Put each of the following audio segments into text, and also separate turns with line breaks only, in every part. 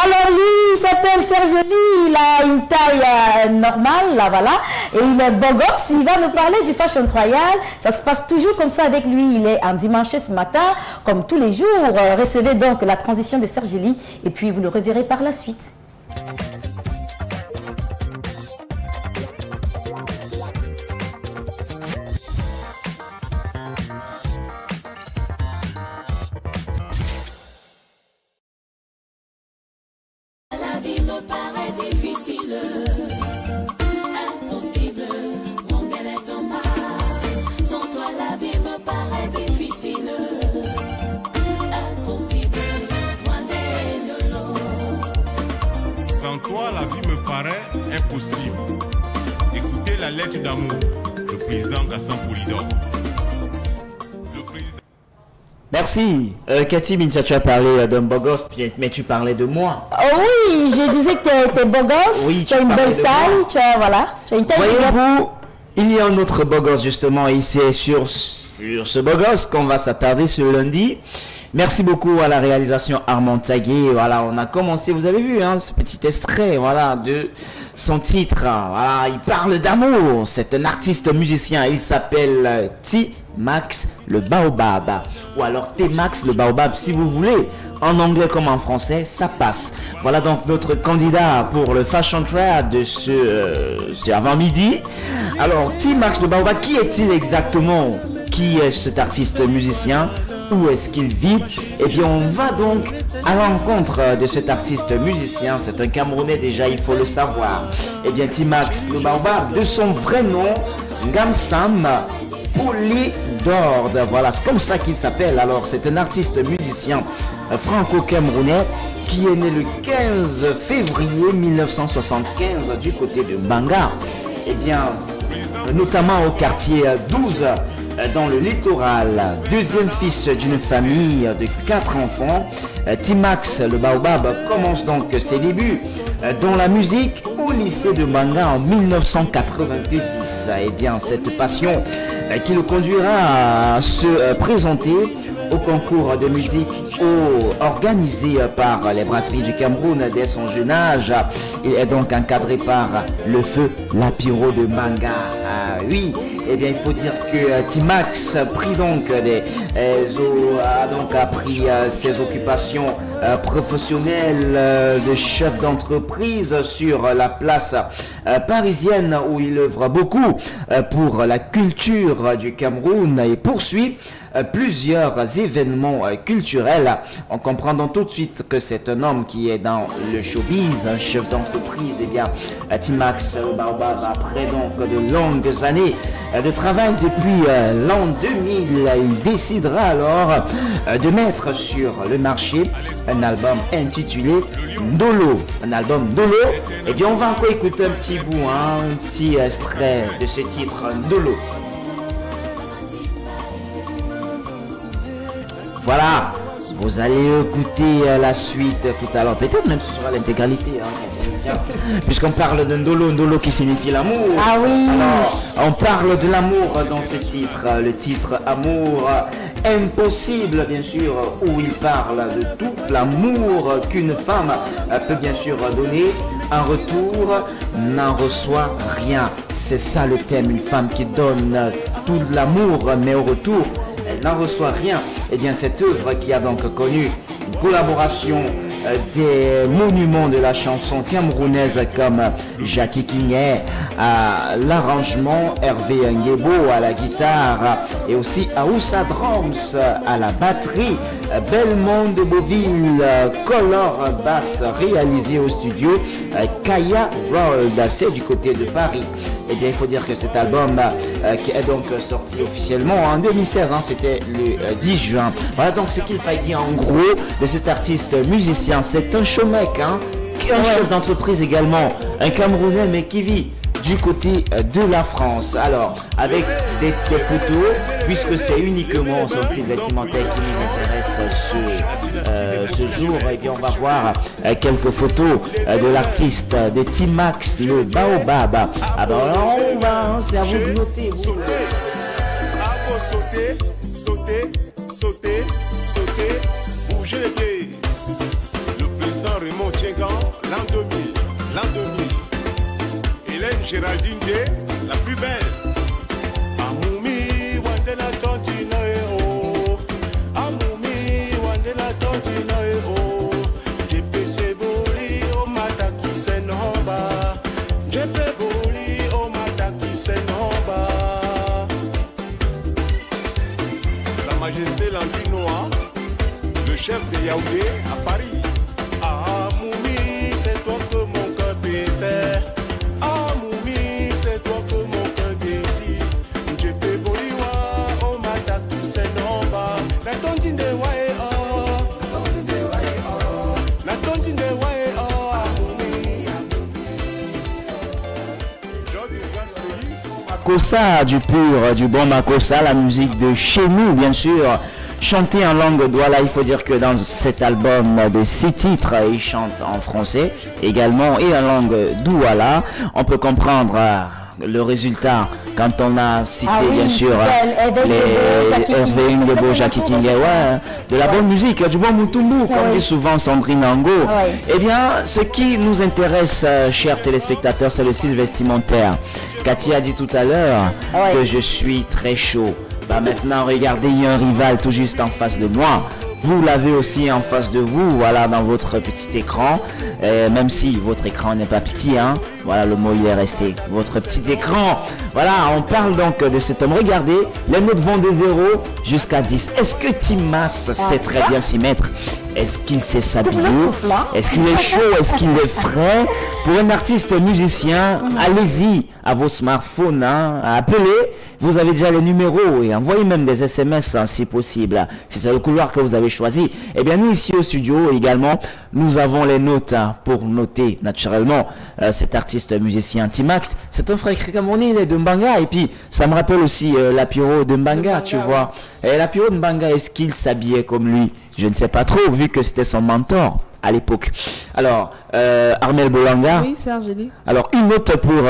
Alors lui, il s'appelle Serge Lee, il a une taille normale, là, voilà. Et il est beau gosse, il va nous parler du Fashion Royal. Ça se passe toujours comme ça avec lui. Il est un dimanche ce matin, comme tous les jours. Recevez donc la transition de Serge Lee et puis vous le reverrez par la suite.
La vie me paraît difficile, impossible, mon bien est en bas. Sans toi la vie me paraît difficile, impossible, moi de l'eau.
Sans toi la vie me paraît impossible. Écoutez la lettre d'amour, le président Gassan Poulidor.
Merci. Cathy Minsa, tu as parlé d'un beau gosse, mais tu parlais de moi.
Oh oui, je disais que tu es beau gosse,
Oui,
tu as une belle taille, tu as une taille.
Voyez-vous, il y a un autre beau gosse justement, et c'est sur ce beau gosse qu'on va s'attarder ce lundi. Merci beaucoup à la réalisation Armand Tagué. Voilà, on a commencé, vous avez vu, hein, ce petit extrait, voilà, de son titre. Voilà, il parle d'amour. C'est un artiste musicien. Il s'appelle T-Max le Baobab. Ou alors T-Max le Baobab, si vous voulez. En anglais comme en français, ça passe. Voilà donc notre candidat pour le Fashion Trade de ce avant-midi. Alors, T-Max le Baobab, qui est-il exactement? Qui est cet artiste musicien? Où est-ce qu'il vit? Eh bien, on va donc à l'encontre de cet artiste musicien. C'est un Camerounais déjà, il faut le savoir. Eh bien, T-Max le Baobab, de son vrai nom, Gamsam Poulidor. Voilà, c'est comme ça qu'il s'appelle. Alors, c'est un artiste musicien franco-camerounais qui est né le 15 février 1975 du côté de Banga. Eh bien, notamment au quartier 12 dans le littoral. Deuxième fils d'une famille de 4 enfants, T-Max le Baobab commence donc ses débuts dans la musique au lycée de Banga en 1990. Et bien, cette passion qui le conduira à se présenter au concours de musique organisé par les brasseries du Cameroun dès son jeune âge. Il est donc encadré par le feu Lapiro de Manga. Oui, et bien il faut dire que T-Max a pris donc appris ses occupations professionnelles de chef d'entreprise sur la place parisienne où il œuvre beaucoup pour la culture du Cameroun et poursuit plusieurs événements culturels, en comprenant tout de suite que c'est un homme qui est dans le showbiz, un chef d'entreprise. Et bien, T-Max Baobab, après donc de longues années de travail depuis l'an 2000, il décidera alors de mettre sur le marché un album intitulé Ndolo. Un album Ndolo. Et bien, on va encore écouter un petit bout, un petit extrait de ce titre Ndolo. Voilà, vous allez écouter la suite tout à l'heure, peut-être même ce sera l'intégralité, hein, puisqu'on parle de Ndolo, Ndolo qui signifie l'amour.
Ah oui.
Alors, on parle de l'amour dans ce titre, le titre Amour impossible, bien sûr, où il parle de tout l'amour qu'une femme peut bien sûr donner. En retour, n'en reçoit rien. C'est ça le thème, une femme qui donne tout l'amour, mais au retour, elle n'en reçoit rien. Et bien cette œuvre qui a donc connu une collaboration des monuments de la chanson camerounaise comme Jackie Kingay à l'arrangement, Hervé Nguebo à la guitare et aussi Aoussa Drums à la batterie, Belmont de Beauville, Color Bass réalisé au studio Kaya World, c'est du côté de Paris. Et bien il faut dire que cet album qui est donc sorti officiellement en 2016, hein, c'était le 10 juin. Voilà donc ce qu'il fallait dire en gros de cet artiste musicien. C'est un showmec, hein, un chef d'entreprise également, un Camerounais mais qui vit du côté de la France. Alors avec des photos, puisque c'est uniquement son style vestimentaire qui nous intéresse ce jour, et bien on va voir quelques photos de l'artiste de T-Max le Baobab. Ah ben alors on va, c'est à vous de noter. Sauter,
sauter, sauter, sauter, bouger les pieds. Le président Raymond Chégan, l'an 2000, l'an 2000. Hélène Géraldine Day, la plus belle. Amoumi, Wandena Tontina oh. Amoumi, Wandena Tontina oh. JPC Boli, oh Mataki Senomba. JP Boli, oh Mataki Senomba. Sa Majesté l'Ambinois, le chef de Yaoundé à Paris. Ah Moumi, c'est toi que mon cœur préfère. Ah Moumi, c'est toi que mon cœur désire. JP Boliwa, oh Mataki Senomba. La tontine de Wae oh. La tontine de Wae oh. Ah Moumi. George Lucas Félix.
Makossa, du pur, du bon Makossa, la musique de chez nous, bien sûr. Chanter en langue douala, il faut dire que dans cet album de 6 titres, il chante en français également et en langue douala. On peut comprendre le résultat quand on a cité bien sûr Hervé Ngebo, Jackie King, ouais, de la bonne musique, du bon Mutumbu, comme dit souvent Sandrine Ango. Eh bien, ce qui nous intéresse, chers téléspectateurs, c'est le style vestimentaire. Cathy a dit tout à l'heure que je suis très chaud. Bah maintenant, regardez, il y a un rival tout juste en face de moi. Vous l'avez aussi en face de vous, voilà, dans votre petit écran. Même si votre écran n'est pas petit, hein. Voilà, le mot il est resté. Votre petit écran. Voilà, on parle donc de cet homme. Regardez, les notes vont de 0 jusqu'à 10. Est-ce que Timas sait très bien s'y mettre? Est-ce qu'il sait s'habiller? Est-ce qu'il est chaud? Est-ce qu'il est frais? Pour un artiste musicien, allez-y à vos smartphones, hein, appelez. Vous avez déjà les numéros et envoyez même des SMS hein, si possible. Si c'est le couloir que vous avez choisi. Eh bien, nous ici au studio également, nous avons les notes hein, pour noter naturellement cet artiste musicien Timax. C'est un frère camerounais, il est de Mbanga. Et puis, ça me rappelle aussi Lapiro de Mbanga, tu vois. Et Lapiro de Mbanga, est-ce qu'il s'habillait comme lui? Je ne sais pas trop, vu que c'était son mentor à l'époque. Alors, Armel Bolanga.
Oui, Serge, j'ai dit.
Alors, une note pour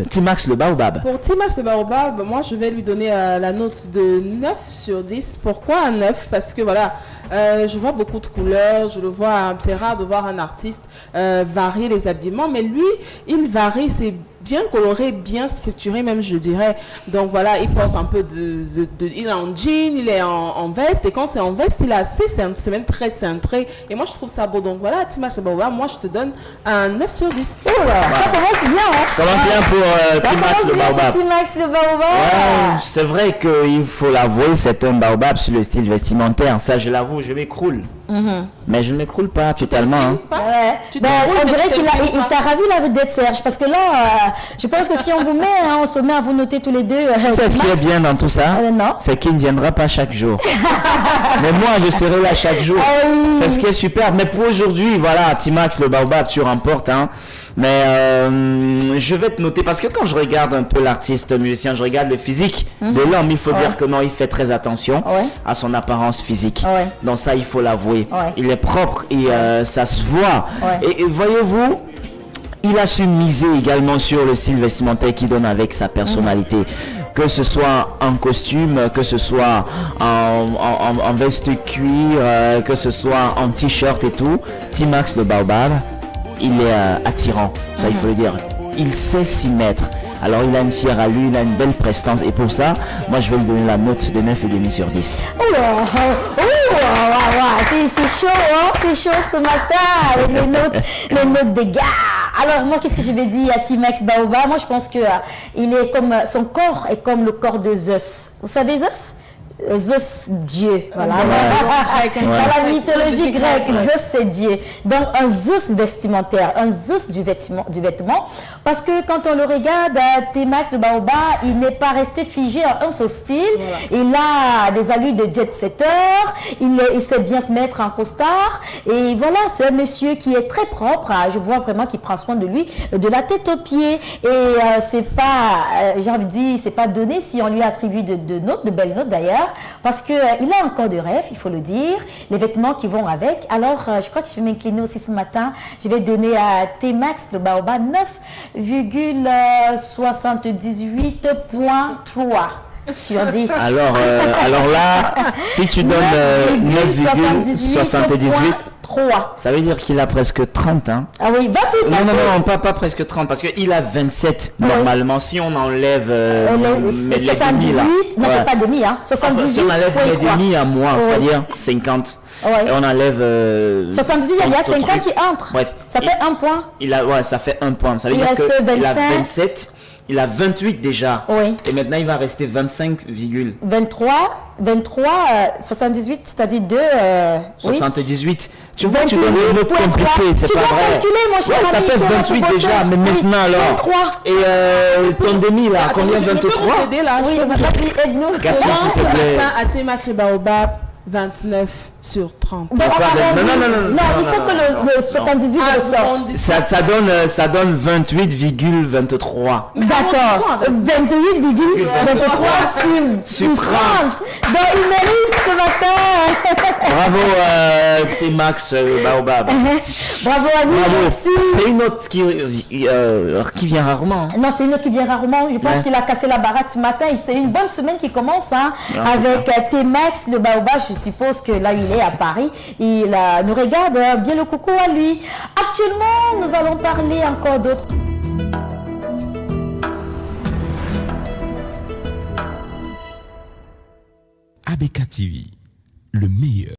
Timax le Baobab.
Pour Timax le Baobab, moi, je vais lui donner la note de 9 sur 10. Pourquoi un 9? Parce que, voilà, je vois beaucoup de couleurs, je le vois, c'est rare de voir un artiste varier les habillements, mais lui, il varie, c'est bien coloré, bien structuré même, je dirais. Donc voilà, il porte un peu il est en jean, il est en veste, et quand c'est en veste, il est assez, c'est même très cintré, et moi je trouve ça beau. Donc voilà, Timax le Baobab, moi je te donne un 9 sur 10.
Ça commence bien, hein?
Ça commence bien pour Timax le Baobab.
Timax le Baobab.
Ouais, c'est vrai qu'il faut l'avouer, c'est un Baobab sur le style vestimentaire. Ça, je l'avoue, je m'écroule. Mais je ne m'écroule pas totalement. Hein.
Ouais. Ben, on dirait qu'il t'a ravi la vedette Serge, parce que là, je pense que si on vous met, hein, on se met à vous noter tous les deux.
C'est ce qui est bien dans tout ça,
non.
c'est qu'il ne viendra pas chaque jour. Mais moi, je serai là chaque jour.
Oui.
C'est ce qui est super. Mais pour aujourd'hui, voilà, Timax le Baobab, tu remportes. Hein. Mais je vais te noter, parce que quand je regarde un peu l'artiste musicien, je regarde le physique de l'homme, il faut dire que non, il fait très attention à son apparence physique. Donc ça, il faut l'avouer. Il est propre et ça se voit. Et voyez-vous, il a su miser également sur le style vestimentaire qui donne avec sa personnalité. Que ce soit en costume, que ce soit en veste cuir, que ce soit en t-shirt et tout, Timax le Baobab, il est attirant, ça il faut le dire. Il sait s'y mettre. Alors il a une fière à lui, il a une belle prestance. Et pour ça, moi je vais lui donner la note de 9,5 sur 10.
C'est chaud, hein? C'est chaud ce matin avec les notes des gars. Alors moi, qu'est-ce que je vais dire à Timax Baobab? Moi je pense que il est comme, son corps est comme le corps de Zeus. Vous savez Zeus? Zeus, Dieu, voilà. Dans la mythologie grecque, Zeus c'est Dieu. Donc un Zeus vestimentaire, un Zeus du vêtement, parce que quand on le regarde, Timax le Baobab, il n'est pas resté figé en un seul style. Il a des allures de jet-setter, il sait bien se mettre en costard, et voilà, c'est un monsieur qui est très propre. Je vois vraiment qu'il prend soin de lui, de la tête aux pieds, et c'est pas, j'ai envie de dire, c'est pas donné si on lui attribue de notes, de belles notes d'ailleurs. Parce qu'il a encore de rêve, il faut le dire, les vêtements qui vont avec. Alors, je crois que je vais m'incliner aussi ce matin. Je vais donner à Timax le Baobab 9,78.3 sur 10.
Alors là, si tu donnes 9,78,
23.
Ça veut dire qu'il a presque 30, hein.
Ah oui, vas-y,
Non,
calcule.
non, pas presque 30, parce qu'il a 27
Ouais.
normalement. Si on enlève
Les 78,
là.
non,
Ouais.
c'est pas demi, hein.
Enfin,
78
si on enlève
fois
les
3.
demi à moi,
Ouais.
c'est-à-dire 50,
Ouais.
et on enlève...
78, il y a
ton
5 ans
truc.
qui entrent.
Bref.
Ça fait un point.
Ouais, ça fait un point. Ça veut
Il
dire
reste
qu'il a
25.
27, il a 28 déjà.
Oui.
Et maintenant, il va rester 25,
23, 78, c'est-à-dire 2. Oui.
78. Tu vois, tu
28,
donnes une note
point
compliquée,
3.
c'est
Tu
pas
dois
vrai.
calculer, mon cher
Ouais, ça
ami,
fait
tu vas
28
proposer.
déjà, mais
Oui,
maintenant alors.
23.
Et ton demi là, combien?
Je peux
23?
vous aider là.
Oui,
je peux vous
vas-y, aide-nous.
Catherine,
Moi,
s'il te
ce
plaît.
matin, à Thémac le Baobab, 29 sur 30.
Bon, on
Pas de-
arrondit.
non, non,
il
non, non,
faut
non,
que
non,
le 78
Ah,
ressorte.
Ça donne 28,23.
D'accord. 28,23 sur 30. Donc, il mérite ce matin.
Bravo T-Max Baobab.
Bravo à lui,
Bravo.
merci.
C'est une note qui vient rarement.
Non, c'est une autre qui vient rarement. Je pense
Ouais.
qu'il a cassé la baraque ce matin. C'est une bonne semaine qui commence hein,
Ah,
avec T-Max, le Baobab. Je suppose que là, il est à Paris. Il nous regarde. Bien le coucou à lui. Actuellement, nous allons parler encore d'autres.
ABK TV, le meilleur.